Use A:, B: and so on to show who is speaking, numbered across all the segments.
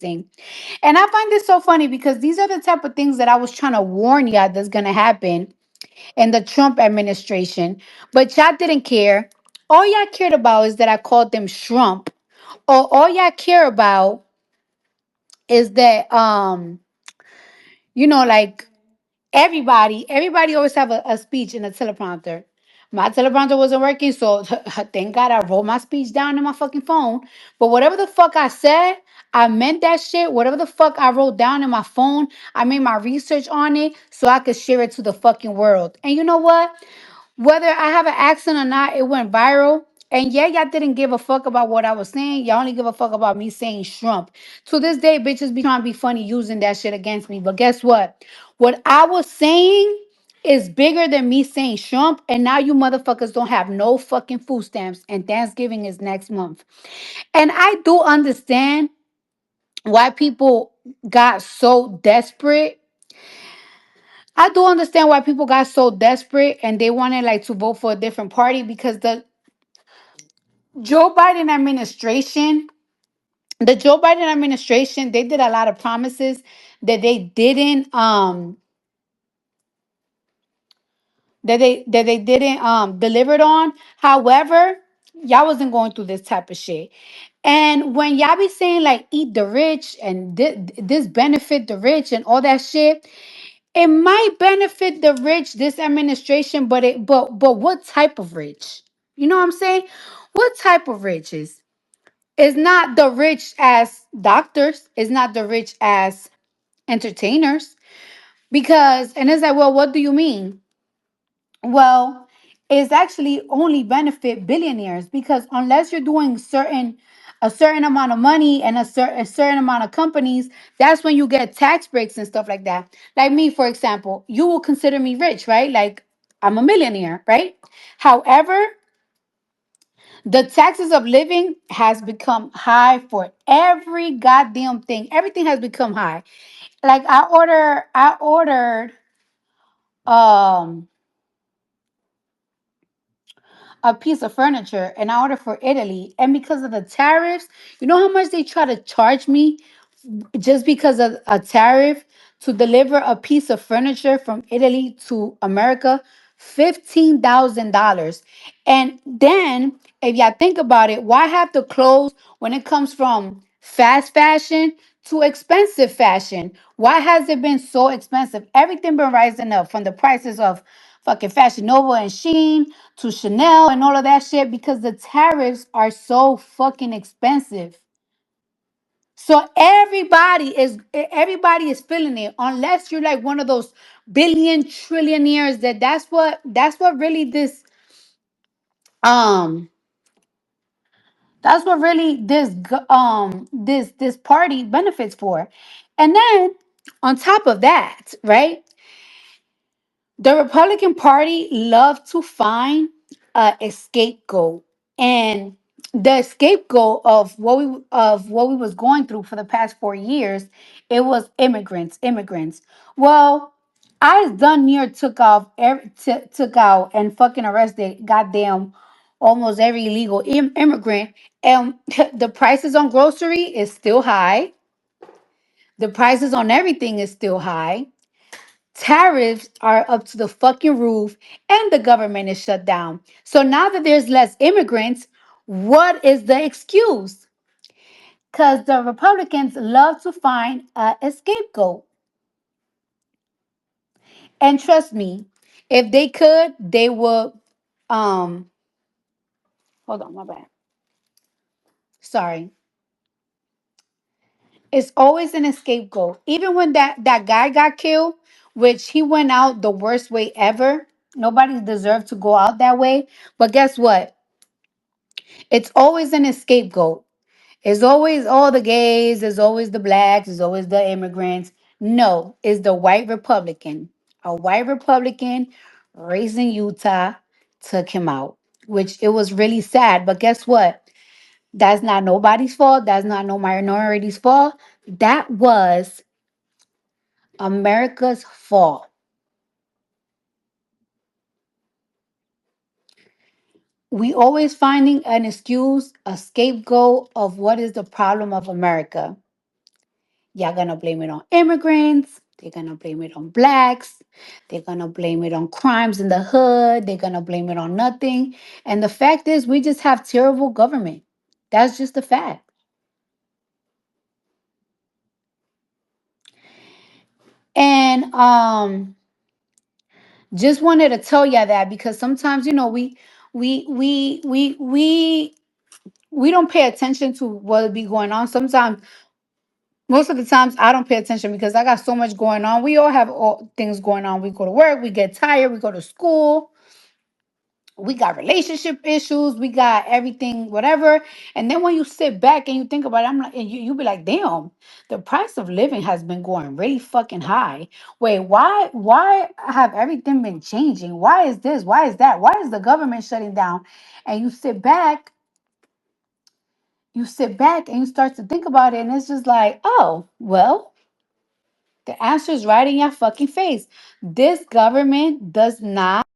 A: thing. And I find this so funny because these are the type of things that I was trying to warn y'all that's gonna happen in the Trump administration, but y'all didn't care. All y'all cared about is that I called them Trump, or all y'all care about is that like everybody always have a speech in a teleprompter. My teleprompter wasn't working, so thank God I wrote my speech down in my fucking phone. But whatever the fuck I said, I meant that shit. Whatever the fuck I wrote down in my phone, I made my research on it so I could share it to the fucking world. And you know what? Whether I have an accent or not, it went viral. And yeah, y'all didn't give a fuck about what I was saying. Y'all only give a fuck about me saying shrimp. To this day, bitches be trying to be funny using that shit against me. But guess what? What I was saying is bigger than me saying shrimp. And now you motherfuckers don't have no fucking food stamps. And Thanksgiving is next month. And I do understand why people got so desperate. I do understand why people got so desperate and they wanted like to vote for a different party because Joe Biden administration, the Joe Biden administration, they did a lot of promises that they didn't delivered on. However, y'all wasn't going through this type of shit. And when y'all be saying like eat the rich and this benefit the rich and all that shit, it might benefit the rich, this administration, but what type of rich? You know what I'm saying? What type of riches? It's not the rich as doctors, it's not the rich as entertainers. Because and it's like, well, what do you mean? Well, it's actually only benefit billionaires because unless you're doing a certain amount of money and a certain amount of companies, that's when you get tax breaks and stuff like that. Like me, for example, you will consider me rich, right? Like I'm a millionaire, right? However, the taxes of living has become high for every goddamn thing. Everything has become high. Like I ordered um a piece of furniture and I ordered for Italy. And because of the tariffs, you know how much they try to charge me just because of a tariff to deliver a piece of furniture from Italy to America? $15,000. And then, if y'all think about it, why have to close when it comes from fast fashion to expensive fashion? Why has it been so expensive? Everything been rising up from the prices of fucking Fashion Nova and Sheen to Chanel and all of that shit because the tariffs are so fucking expensive. So everybody is feeling it unless you're like one of those billion trillionaires that's what really um this party benefits for. And then on top of that, right? The Republican Party loved to find a scapegoat, and the scapegoat of what we was going through for the past 4 years, it was immigrants. Immigrants. Well, I done near took out and fucking arrested goddamn almost every illegal immigrant, and the prices on grocery is still high. The prices on everything is still high. Tariffs are up to the fucking roof and the government is shut down. So now that there's less immigrants, what is the excuse? Because the Republicans love to find a scapegoat. And trust me, if they could, they would. Um, hold on, my bad. Sorry. It's always an scapegoat. Even when that guy got killed, which he went out the worst way ever. Nobody deserved to go out that way. But guess what? It's always an scapegoat. It's always all the gays, it's always the blacks, it's always the immigrants. No, it's the white Republican. A white Republican raised in Utah took him out, which it was really sad. But guess what? That's not nobody's fault. That's not no minority's fault. That was America's fault. We always finding an excuse, a scapegoat of what is the problem of America. Y'all gonna blame it on immigrants. They're gonna blame it on blacks. They're gonna blame it on crimes in the hood. They're gonna blame it on nothing. And the fact is, we just have terrible government. That's just the fact. And just wanted to tell y'all that because sometimes we we we we we don't pay attention to what be going on. Sometimes, most of the times, I don't pay attention because I got so much going on. We all have all things going on. We go to work, we get tired, we go to school, we got relationship issues, we got everything, whatever. And then when you sit back and you think about it, I'm like, and you be like, damn, the price of living has been going really fucking high. Wait, why have everything been changing? Why is this? Why is that? Why is the government shutting down? And you sit back and you start to think about it, and it's just like, oh, well, the answer is right in your fucking face. This government does not,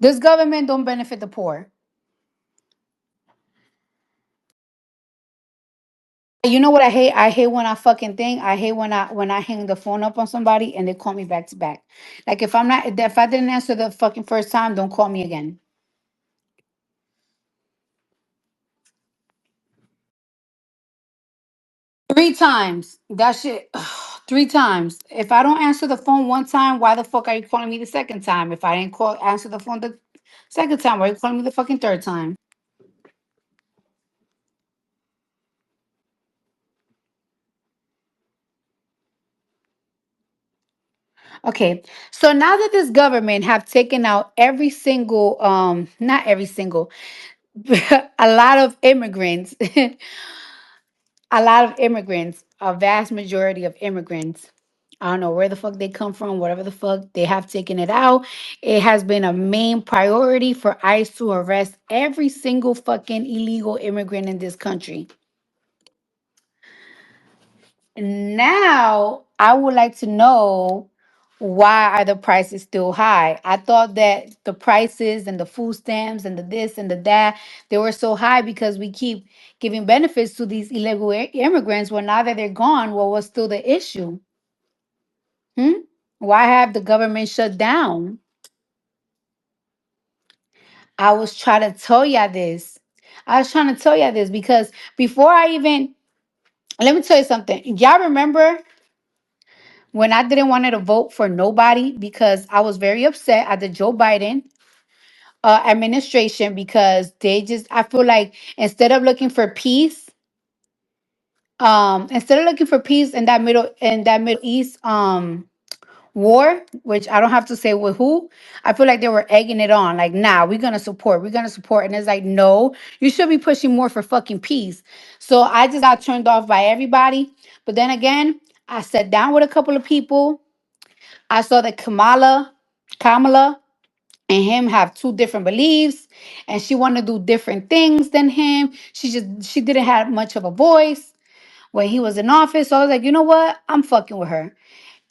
A: this government don't benefit the poor. You know what I hate? I hate when I fucking think. I hate when I hang the phone up on somebody and they call me back to back. Like if I didn't answer the fucking first time, don't call me again. 3 times. That shit. 3 times. If I don't answer the phone one time, why the fuck are you calling me the second time? If I didn't call answer the phone the second time, why are you calling me the fucking third time? Okay, so now that this government have taken out every single, not every single, a lot of immigrants, a lot of immigrants, a vast majority of immigrants. I don't know where the fuck they come from, whatever the fuck they have taken it out. It has been a main priority for ICE to arrest every single fucking illegal immigrant in this country. Now, I would like to know, why are the prices still high? I thought that the prices and the food stamps and the this and the that, they were so high because we keep giving benefits to these illegal immigrants. Well, now that they're gone, what was still the issue? Hmm? Why have the government shut down? I was trying to tell y'all this. I was trying to tell y'all this because before I even, let me tell you something. Y'all remember when I didn't want to vote for nobody because I was very upset at the Joe Biden administration because they just, I feel like instead of looking for peace in that Middle East war, which I don't have to say with who, I feel like they were egging it on. Like, nah, we're gonna support. And it's like, no, you should be pushing more for fucking peace. So I just got turned off by everybody. But then again, I sat down with a couple of people. I saw that Kamala and him have two different beliefs, and she want to do different things than him. She didn't have much of a voice when he was in office. So I was like, you know what? I'm fucking with her.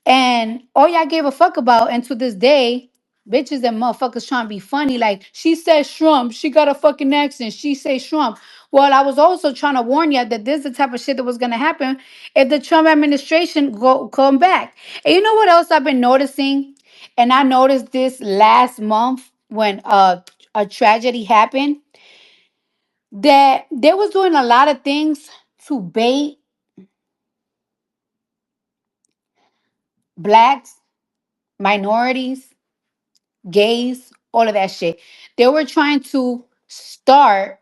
A: And all y'all gave a fuck about, and to this day, bitches and motherfuckers trying to be funny. Like, she said Trump, she got a fucking accent. She say Trump. Well, I was also trying to warn you that this is the type of shit that was gonna happen if the Trump administration come back. And you know what else I've been noticing? And I noticed this last month when a tragedy happened, that they was doing a lot of things to bait blacks, minorities, gays, all of that shit. They were trying to start,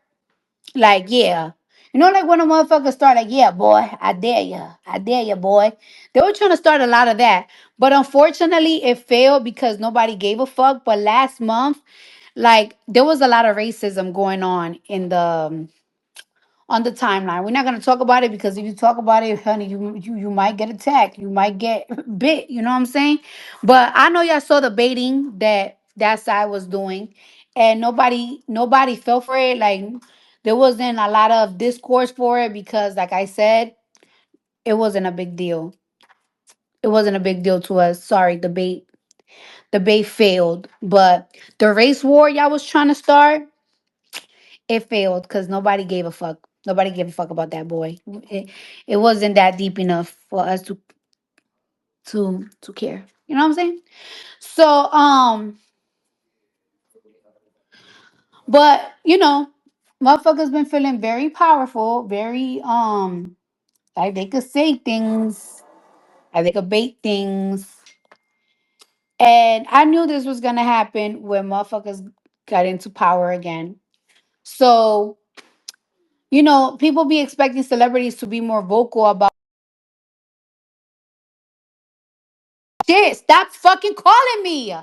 A: like, yeah. You know, like when a motherfucker start like, yeah, boy, I dare you, boy. They were trying to start a lot of that. But unfortunately, it failed because nobody gave a fuck. But last month, like, there was a lot of racism going on the timeline. We're not gonna talk about it because if you talk about it, honey, you might get attacked. You might get bit. You know what I'm saying? But I know y'all saw the baiting that side was doing, and nobody fell for it. Like, there wasn't a lot of discourse for it because, like I said, it wasn't a big deal. It wasn't a big deal to us. Sorry, the bait failed. But the race war y'all was trying to start, it failed because nobody gave a fuck. Nobody gave a fuck about that boy. It wasn't that deep enough for us to care. You know what I'm saying? So but motherfuckers been feeling very powerful, very like they could say things, like they could bait things. And I knew this was gonna happen when motherfuckers got into power again. So, people be expecting celebrities to be more vocal about shit. Stop fucking calling me.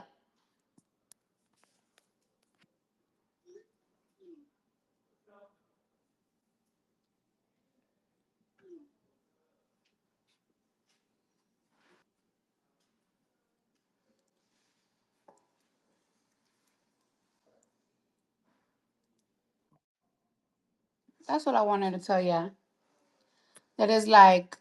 A: That's what I wanted to tell ya. That is like